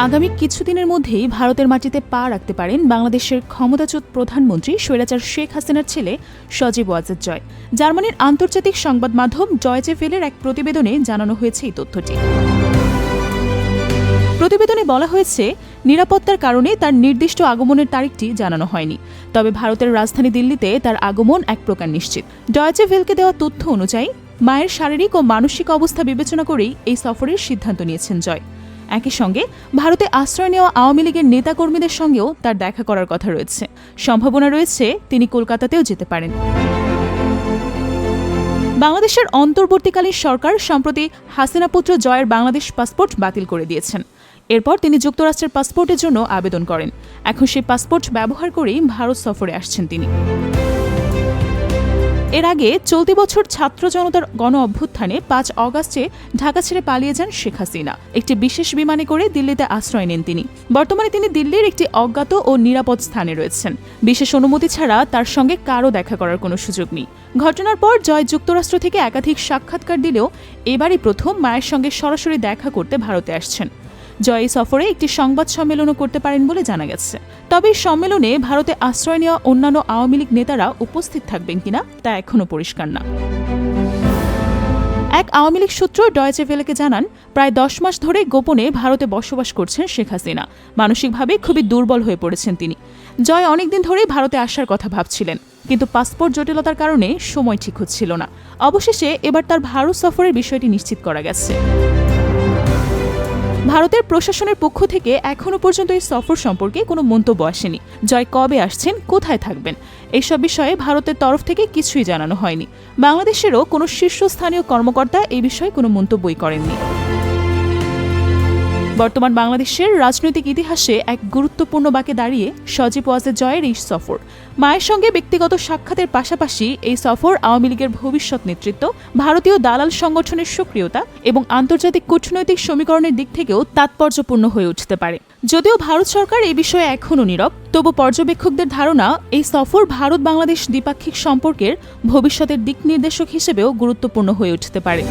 আগামী কিছুদিনের মধ্যেই ভারতের মাটিতে পা রাখতে পারেন বাংলাদেশের ক্ষমতাচ্যুত প্রধানমন্ত্রী স্বৈরাচার শেখ হাসিনার ছেলে সজীব ওয়াজেদ জয়। জার্মানির আন্তর্জাতিক সংবাদ মাধ্যম ডয়েচে ভেলের এক প্রতিবেদনে জানানো হয়েছে এই তথ্যটি। প্রতিবেদনে বলা হয়েছে, নিরাপত্তার কারণে তার নির্দিষ্ট আগমনের তারিখটি জানানো হয়নি, তবে ভারতের রাজধানী দিল্লিতে তার আগমন এক প্রকার নিশ্চিত। ডয়েচে ভেলকে দেওয়া তথ্য অনুযায়ী মায়ের শারীরিক ও মানসিক অবস্থা বিবেচনা করেই এই সফরের সিদ্ধান্ত নিয়েছেন জয়। একই সঙ্গে ভারতে আশ্রয় নেওয়া আওয়ামী লীগের নেতাকর্মীদের সঙ্গেও তার দেখা করার কথা রয়েছে। সম্ভাবনা রয়েছে তিনি কলকাতাতেও যেতে পারেন। বাংলাদেশের অন্তর্বর্তীকালীন সরকার সম্প্রতি হাসিনা পুত্র জয়ের বাংলাদেশ পাসপোর্ট বাতিল করে দিয়েছেন। এরপর তিনি যুক্তরাষ্ট্রের পাসপোর্টের জন্য আবেদন করেন। এখন সেই পাসপোর্ট ব্যবহার করেই ভারত সফরে আসছেন তিনি। এর আগে চলতি বছর ছাত্র জনতার গণ অভ্যুত্থানে ৫ অগাস্টে ঢাকা ছেড়ে পালিয়ে যান শেখ হাসিনা। একটি বিশেষ বিমানে করে দিল্লিতে আশ্রয় নেন তিনি। বর্তমানে তিনি দিল্লির একটি অজ্ঞাত ও নিরাপদ স্থানে রয়েছেন। বিশেষ অনুমতি ছাড়া তার সঙ্গে কারও দেখা করার কোনো সুযোগ নেই। ঘটনার পর জয় যুক্তরাষ্ট্র থেকে একাধিক সাক্ষাৎকার দিলেও এবারই প্রথম মায়ের সঙ্গে সরাসরি দেখা করতে ভারতে আসছেন। জয় এই সফরে একটি সংবাদ সম্মেলনও করতে পারেন বলে জানা গেছে। তবে এই সম্মেলনে ভারতে আশ্রয় নেওয়া অন্যান্য আওয়ামী লীগ নেতারা উপস্থিত থাকবেন কিনা তা এখনও পরিষ্কার না। এক আওয়ামী লীগ সূত্র ডয়েচে ভেলেকে জানান, প্রায় ১০ মাস ধরে গোপনে ভারতে বসবাস করছেন শেখ হাসিনা। মানসিকভাবে খুবই দুর্বল হয়ে পড়েছেন তিনি। জয় অনেকদিন ধরেই ভারতে আসার কথা ভাবছিলেন, কিন্তু পাসপোর্ট জটিলতার কারণে সময় ঠিক হচ্ছিল না। অবশেষে এবার তার ভারত সফরের বিষয়টি নিশ্চিত করা গেছে। ভারতের প্রশাসনের পক্ষ থেকে এখনও পর্যন্ত এই সফর সম্পর্কে কোনো মন্তব্য আসেনি। জয় কবে আসছেন, কোথায় থাকবেন, এইসব বিষয়ে ভারতের তরফ থেকে কিছুই জানানো হয়নি। বাংলাদেশেরও কোনো শীর্ষস্থানীয় কর্মকর্তা এই বিষয়ে কোনো মন্তব্যই করেননি। বর্তমান বাংলাদেশের রাজনৈতিক ইতিহাসে এক গুরুত্বপূর্ণ বাঁকে দাঁড়িয়ে সজীব ওয়াজেদ জয়ের এই সফর। মায়ের সঙ্গে ব্যক্তিগত সাক্ষাতের পাশাপাশি এই সফর আওয়ামী লীগের ভবিষ্যৎ নেতৃত্ব, ভারতীয় দালাল সংগঠনের সক্রিয়তা এবং আন্তর্জাতিক কূটনৈতিক সমীকরণের দিক থেকেও তাৎপর্যপূর্ণ হয়ে উঠতে পারে। যদিও ভারত সরকার এই বিষয়ে এখনও নীরব, তবু পর্যবেক্ষকদের ধারণা এই সফর ভারত বাংলাদেশ দ্বিপাক্ষিক সম্পর্কের ভবিষ্যতের দিক নির্দেশক হিসেবেও গুরুত্বপূর্ণ হয়ে উঠতে পারে।